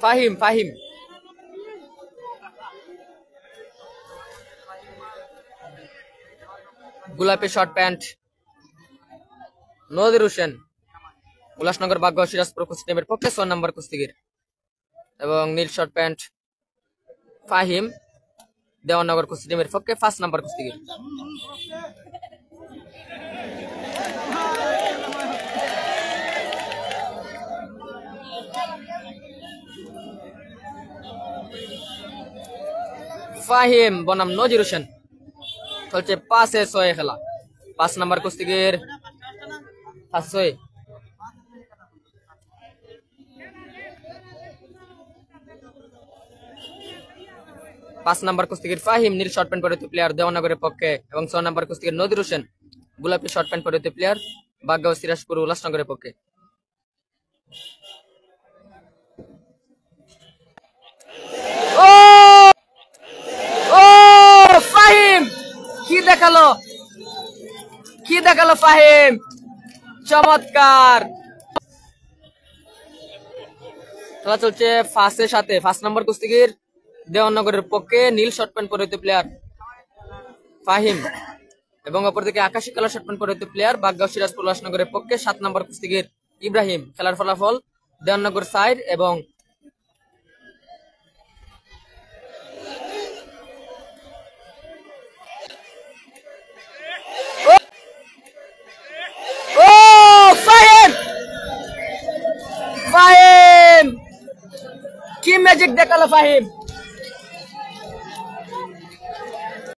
ফাহিম ফাহিম গোলাপি short pant নদির Hossain উল্লাসনগর বাগগাঁও Sirajpur কুস্তি টিমের পক্ষে 6 নম্বর কুস্তিগির এবং নীল শর্ট প্যান্ট ফাহিম দেওয়ানগর কুস্তি টিমের পক্ষে 5 নম্বর কুস্তিগির। ফাহিম বনাম নজির হোসেন চলছে 5-6 খেলা। 5 নম্বর কুস্তিগির 5-6 5 নম্বর কুস্তিগির ফাহিম নীল শর্ট প্যান্ট পরিহিত প্লেয়ার দেওয়ানগরের পক্ষে এবং 6 নম্বর কুস্তিগির নদির হোসেন গোলাপি শর্ট প্যান্ট পরিহিত প্লেয়ার বাগগাঁও সিরাজপুর উল্লাসনগরের পক্ষে। ও ও ফাহিম কি দেখালো ফাহিম, চমৎকার খেলা চলছে 5-7। 5 নম্বর কুস্তিগির দেওয়ানগরের পক্ষে নীল শর্ট প্যান্ট পরিহিত প্লেয়ার ফাহিম এবং অপরদিকে আকাশী কালার শর্ট প্যান্ট পরিহিত প্লেয়ার বাগগাঁও সিরাজপুর উল্লাসনগরের পক্ষে 7 নম্বর কুস্তিগির ইব্রাহিম। খেলার ফলাফল দেওয়ানগর সাইড এবং ফাহিম কি ম্যাজিক দেখালো ফাহিম।